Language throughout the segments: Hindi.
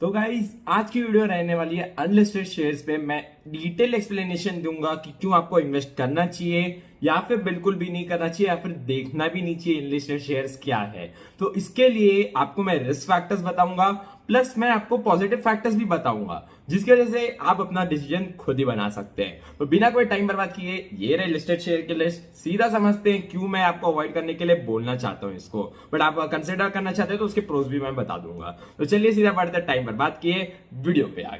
तो गाइज आज की वीडियो रहने वाली है अनलिस्टेड शेयर्स पे। मैं डिटेल एक्सप्लेनेशन दूंगा कि क्यों आपको इन्वेस्ट करना चाहिए या फिर बिल्कुल भी नहीं करना चाहिए या फिर देखना भी नहीं चाहिए अनलिस्टेड शेयर्स क्या है। तो इसके लिए आपको मैं रिस्क फैक्टर्स बताऊंगा, प्लस मैं आपको पॉजिटिव फैक्टर्स भी बताऊंगा जिसकी वजह से आप अपना डिसीजन खुद ही बना सकते हैं। तो बिना कोई टाइम बर्बाद किए ये रहे लिस्टेड शेयर की लिस्ट। सीधा समझते हैं क्यों मैं आपको अवॉइड करने के लिए बोलना चाहता हूं इसको, बट आप कंसिडर करना चाहते हैं तो उसके प्रोज भी मैं बता दूंगा। तो चलिए सीधा बढ़ते टाइम बर्बाद किए वीडियो पे आगे।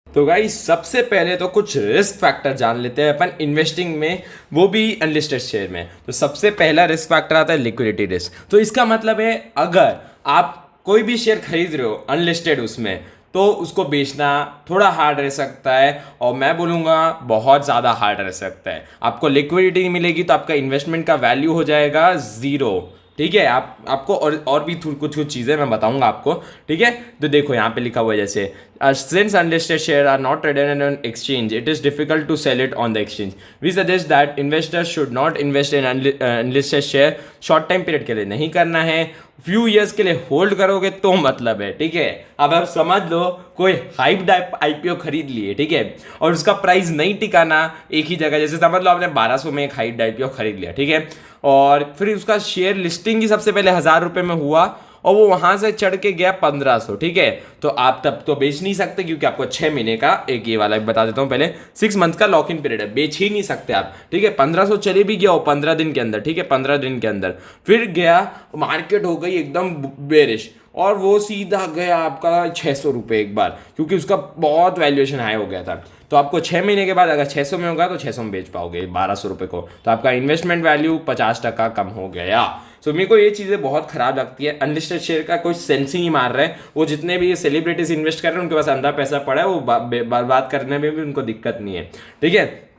तो गाइस सबसे पहले तो कुछ रिस्क फैक्टर जान लेते हैं अपन इन्वेस्टिंग में, वो भी अनलिस्टेड शेयर में। तो सबसे पहला रिस्क फैक्टर आता है लिक्विडिटी रिस्क। तो इसका मतलब है अगर आप कोई भी शेयर खरीद रहे हो अनलिस्टेड उसमें, तो उसको बेचना थोड़ा हार्ड रह सकता है, और मैं बोलूँगा बहुत ज़्यादा हार्ड रह सकता है। आपको लिक्विडिटी नहीं मिलेगी तो आपका इन्वेस्टमेंट का वैल्यू हो जाएगा ज़ीरो। ठीक है, आपको और भी कुछ कुछ चीज़ें मैं बताऊंगा आपको। ठीक है, तो देखो यहाँ पे लिखा हुआ है जैसे since unlisted shares are not traded on an exchange, it is difficult to sell it on the exchange. We suggest that investors should not invest in unlisted share. Short time period के लिए नहीं करना है, फ्यू ईयर्स के लिए होल्ड करोगे तो मतलब है। ठीक है, अब आप समझ लो कोई हाइप आईपीओ खरीद लिए, ठीक है, और उसका प्राइस नहीं टिकाना एक ही जगह। जैसे समझ लो आपने 1200 में एक हाइप आईपीओ खरीद लिया, ठीक है, और फिर उसका शेयर लिस्टिंग ही सबसे पहले 1000 रुपये में हुआ और वो वहां से चढ़ के गया 1500। ठीक है, तो आप तब तो बेच नहीं सकते क्योंकि आपको 6 महीने का, एक ये वाला बता देता हूं पहले, 6 मंथ का लॉक इन पीरियड है, बेच ही नहीं सकते आप। ठीक है, 1500 चले भी गया वो 15 दिन के अंदर। ठीक है, 15 दिन के अंदर फिर गया, मार्केट हो गई एकदम बेरिश और वो सीधा गया आपका 600 रुपये एक बार, क्योंकि उसका बहुत वैल्यूएशन हाई हो गया था। तो आपको 6 महीने के बाद अगर 600 में होगा तो 600 में बेच पाओगे 1200 रुपये को, तो आपका इन्वेस्टमेंट वैल्यू 50% कम हो गया। सो मेरे को ये चीज़ें बहुत खराब लगती है। अनलिस्टेड शेयर का कोई सेंस ही नहीं मार रहे हैं। वो जितने भी सेलिब्रिटीज इन्वेस्ट कर रहे हैं उनके पास अंधा पैसा पड़ा है, वो बर्बाद करने में भी उनको दिक्कत नहीं है। ठीक है,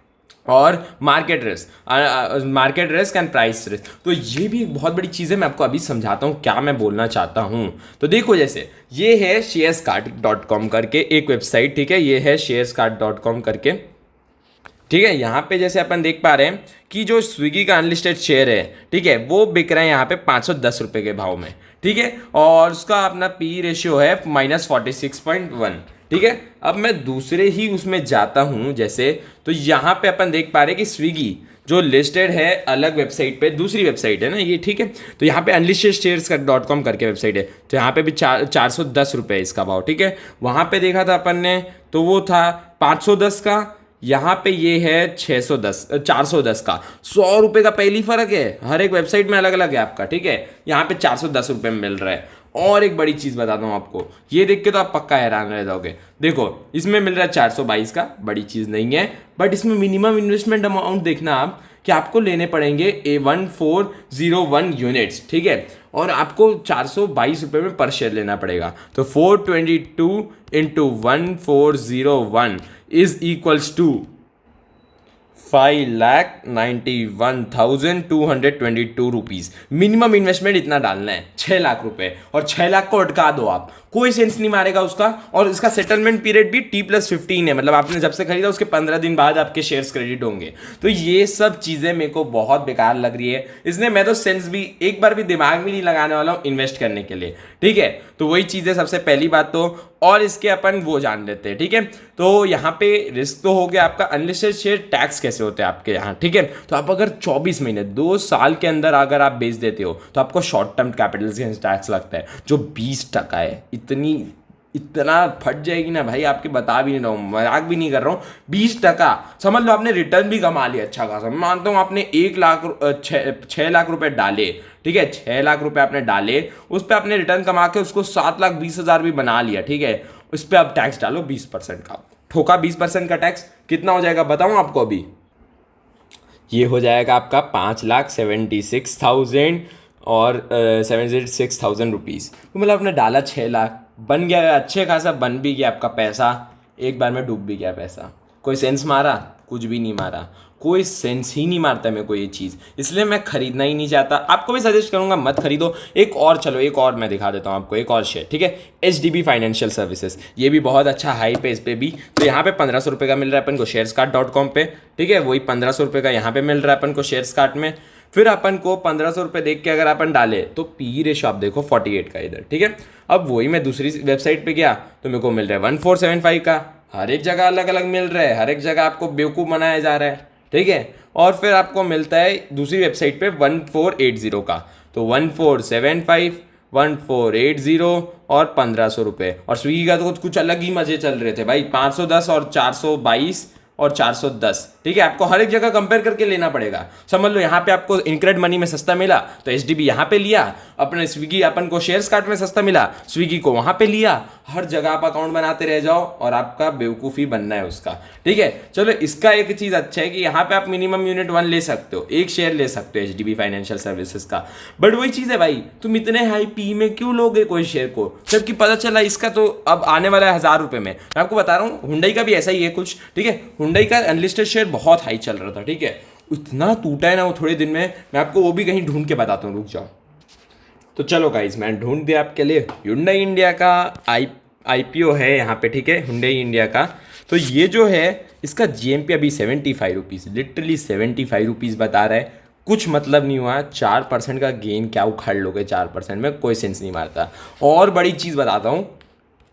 और market risk and price risk, तो ये भी एक बहुत बड़ी चीज़ है। मैं आपको अभी समझाता हूँ क्या मैं बोलना चाहता हूँ। तो देखो, जैसे ये है sharescart.com करके एक वेबसाइट, ठीक है, ये है sharescart.com करके। ठीक है, यहाँ पे जैसे अपन देख पा रहे हैं कि जो स्विगी का अनलिस्टेड शेयर है, ठीक है, वो बिक रहा है यहाँ पे 510 रुपये के भाव में। ठीक है, और उसका अपना पी रेशियो है -46.1। ठीक है, अब मैं दूसरे ही उसमें जाता हूँ जैसे, तो यहाँ पे अपन देख पा रहे हैं कि स्विगी जो लिस्टेड है अलग वेबसाइट पे, दूसरी वेबसाइट है ना ये। ठीक है, तो यहाँ पे अनलिस्टेड shares.com करके वेबसाइट है, तो यहाँ पे भी 410 रुपये इसका भाव। ठीक है, वहाँ पे देखा था अपन ने तो वो था 510 का, यहाँ पे ये है 410 का। 100 रुपये का पहली फर्क है, हर एक वेबसाइट में अलग अलग है आपका। ठीक है, यहाँ पे 410 रुपये में मिल रहा है। और एक बड़ी चीज़ बताता हूँ आपको, ये देख के तो आप पक्का हैरान रह जाओगे। देखो, इसमें मिल रहा है 422 का, बड़ी चीज़ नहीं है, बट इसमें मिनिमम इन्वेस्टमेंट अमाउंट देखना आप कि आपको लेने पड़ेंगे 1401 यूनिट्स। ठीक है, और आपको 422 रुपये में पर शेयर लेना पड़ेगा। तो 422 into 1401 is equals to 5,91,222 rupees. Minimum investment इतना डालना है, 6 लाख रुपए, और 6 लाख को अटका दो आप, कोई सेंस नहीं मारेगा उसका। और इसका सेटलमेंट पीरियड भी T+15 है, मतलब आपने जब से खरीदा उसके 15 दिन बाद आपके शेयर्स क्रेडिट होंगे। तो ये सब चीज़ें मेरे को बहुत बेकार लग रही है, इसलिए मैं तो सेंस भी एक बार भी दिमाग में नहीं लगाने वाला हूँ इन्वेस्ट करने के लिए। ठीक है, तो वही चीज़ें सबसे पहली बात तो, और इसके अपन वो जान लेते हैं। ठीक है, तो यहाँ पे रिस्क तो हो गया आपका। अनलिस्टेड शेयर टैक्स कैसे होते हैं आपके यहाँ, ठीक है, तो आप अगर 24 महीने 2 साल के अंदर अगर आप बेच देते हो तो आपको short term capital gains tax लगता है जो 20% है। इतना फट जाएगी ना भाई, आपके बता भी नहीं रहा हूँ, मजाक भी नहीं कर रहा हूँ। 20% समझ लो, आपने रिटर्न भी कमा लिया अच्छा खासा। मैं मानता हूँ आपने 6 लाख रुपए डाले, ठीक है, 6 लाख रुपए आपने डाले, उस पर आपने रिटर्न कमा के उसको 7,20,000 भी बना लिया। ठीक है, उस पर आप टैक्स डालो 20% का, ठोका 20% का टैक्स। कितना हो जाएगा बताऊँ आपको अभी, ये हो जाएगा आपका 5,76,000 और 76,000 रुपीज़। तो मतलब आपने डाला 6 लाख, बन गया अच्छे खासा, बन भी गया आपका पैसा, एक बार में डूब भी गया पैसा। कोई सेंस मारा? कुछ भी नहीं मारा, कोई सेंस ही नहीं मारता मेरे को ये चीज़, इसलिए मैं खरीदना ही नहीं चाहता। आपको भी सजेस्ट करूंगा मत खरीदो। एक और, चलो एक और मैं दिखा देता हूँ आपको, एक और शेयर, ठीक है, HDB फाइनेंशियल सर्विसेज, ये भी बहुत अच्छा हाई पे इस पे भी। तो यहाँ पे 1500 रुपये का मिल रहा है अपन को sharescart.com पे, ठीक है, वही 1500 रुपये का यहाँ पे मिल रहा है अपन को sharescart में। फिर अपन को 1500 रुपये देख के अगर अपन डाले तो पी रेशो आप देखो 48 का इधर, ठीक है। अब वही मैं दूसरी वेबसाइट पे गया तो मेरे को मिल रहा है 1475 का, हर एक जगह अलग अलग मिल रहा है, हर एक जगह आपको बेवकूफ़ बनाया जा रहा है, ठीक है। और फिर आपको मिलता है दूसरी वेबसाइट पे 1480 का, तो 1475, 1480 और 1500 रुपये। और स्विगी का तो कुछ अलग ही मजे चल रहे थे भाई, 510 और 422 और 410, ठीक है। आपको हर एक जगह कंपेयर करके लेना पड़ेगा। समझ लो यहाँ पे आपको इनक्रेड मनी में सस्ता मिला तो एचडीबी यहाँ पे लिया, अपने स्विगी अपन को शेयर्स कार्ट में सस्ता मिला, स्विगी को वहाँ पे लिया। हर जगह आप अकाउंट बनाते रह जाओ और आपका बेवकूफ़ी बनना है उसका, ठीक है। चलो इसका एक चीज़ अच्छा है कि यहाँ पे आप मिनिमम यूनिट 1 ले सकते हो, एक शेयर ले सकते हो एचडीबी फाइनेंशियल सर्विसेज का। बट वही चीज़ है भाई, तुम इतने हाई पी में क्यों लोगे कोई शेयर को, जबकि पता चला इसका तो अब आने वाला है 1000 रुपये में। मैं आपको बता रहा हूँ हुंडई का भी ऐसा ही है कुछ, ठीक है। हुंडई का अनलिस्टेड शेयर बहुत हाई चल रहा था, ठीक है। इतना टूटा है ना वो थोड़े दिन में, मैं आपको वो भी कहीं ढूंढ के बताता हूँ, रुक जाओ। तो चलो गाइज मैं ढूंढ दिया आपके लिए, हुंडई इंडिया का आईपीओ है यहाँ पे, ठीक है, हुंडई इंडिया का। तो ये जो है इसका जीएमपी अभी 75 रुपीज़, लिटरली 75 रुपीज़ बता रहा है। कुछ मतलब नहीं हुआ, 4% का गेन क्या उखाड़ लोगे 4% में, कोई सेंस नहीं मारता। और बड़ी चीज़ बताता हूँ,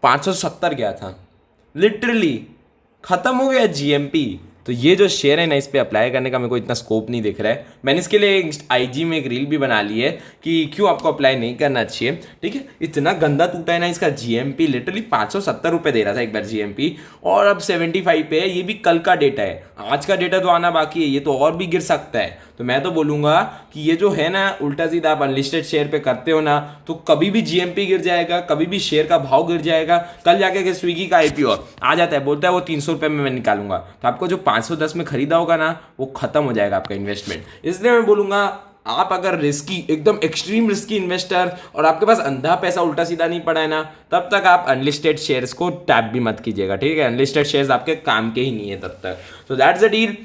570 गया था, लिटरली ख़त्म हो गया जीएमपी। तो ये जो शेयर है ना, इस पर अप्लाई करने का मेरे को इतना स्कोप नहीं दिख रहा है। मैंने इसके लिए आईजी में एक रील भी बना ली है कि क्यों आपको अप्लाई नहीं करना चाहिए, ठीक है। इतना गंदा टूटा है ना इसका जीएमपी, लिटरली 570 रुपये दे रहा था एक बार जीएमपी, और अब 75 पे है। ये भी कल का डेटा है, आज का डेटा तो आना बाकी है, ये तो और भी गिर सकता है। तो मैं तो बोलूँगा कि ये जो है ना, उल्टा सीधा आप अनलिस्टेड शेयर पे करते हो ना, तो कभी भी जीएमपी गिर जाएगा, कभी भी शेयर का भाव गिर जाएगा। कल जाके के स्विगी का आईपीओ आ जाता है, बोलता है वो 300 रुपये में मैं निकालूंगा, तो आपको जो 510 में खरीदा होगा ना, वो खत्म हो जाएगा आपका इन्वेस्टमेंट। इसलिए मैं बोलूँगा, आप अगर रिस्की, एकदम एक्सट्रीम रिस्की इन्वेस्टर और आपके पास अंधा पैसा उल्टा सीधा नहीं पड़ा है ना, तब तक आप अनलिस्टेड शेयर्स को टैप भी मत कीजिएगा, ठीक है। अनलिस्टेड शेयर्स आपके काम के ही नहीं है तब तक। तो दैट्स द डील।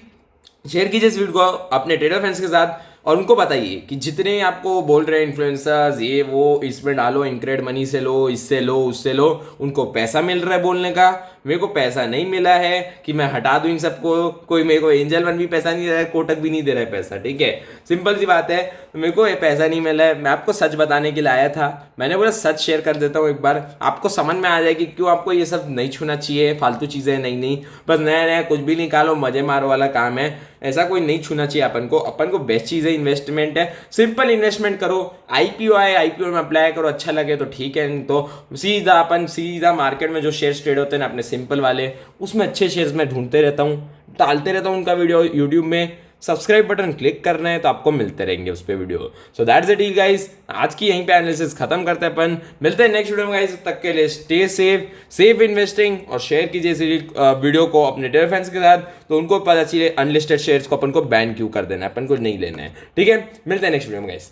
शेयर कीजिए इस वीडियो को अपने ट्रेडर फ्रेंड्स के साथ और उनको बताइए कि जितने आपको बोल रहे हैं इन्फ्लुएंसर्स ये वो, इसमें डालो, इनक्रेड मनी से लो, इससे लो, उससे लो, उनको पैसा मिल रहा है बोलने का। मेरे को पैसा नहीं मिला है कि मैं हटा दूं इन सबको, कोई मेरे को एंजल वन भी पैसा नहीं दे रहा है, कोटक भी नहीं दे रहा है पैसा, ठीक है। सिंपल सी बात है, मेरे को ये पैसा नहीं मिला है। मैं आपको सच बताने के लिए आया था, मैंने बोला सच शेयर कर देता हूँ एक बार, आपको समझ में आ जाए कि क्यों आपको ये सब नहीं छूना चाहिए, फालतू चीज़ें नहीं, बस नया नया कुछ भी निकालो, मजे मारो वाला काम है, ऐसा कोई नहीं छूना चाहिए अपन को बेस्ट चीज़ है, इन्वेस्टमेंट है, सिंपल इन्वेस्टमेंट करो। आईपीओ आए, आईपीओ में अप्लाई करो, अच्छा लगे तो ठीक है, नहीं तो सीधा मार्केट में जो शेयर्स ट्रेड होते हैं ना अपने सिंपल वाले, उसमें अच्छे शेयर्स में ढूंढते रहता हूँ, डालते रहता हूँ उनका वीडियो यूट्यूब में। सब्सक्राइब बटन क्लिक करना है तो आपको मिलते रहेंगे उस पर video. So that's the deal guys, आज की यहीं पे एनालिसिस खत्म करते हैं अपन, मिलते हैं नेक्स्ट वीडियो में गाइस। तक के लिए स्टे सेफ इन्वेस्टिंग, और शेयर कीजिए इस वीडियो को अपने ट्रेडर फ्रेंड्स के साथ, तो उनको पता चले अनलिस्टेड शेयर्स को अपन को बैन क्यों कर देना है, अपन को नहीं लेना है, ठीक है। मिलते हैं नेक्स्ट वीडियो में गाइस।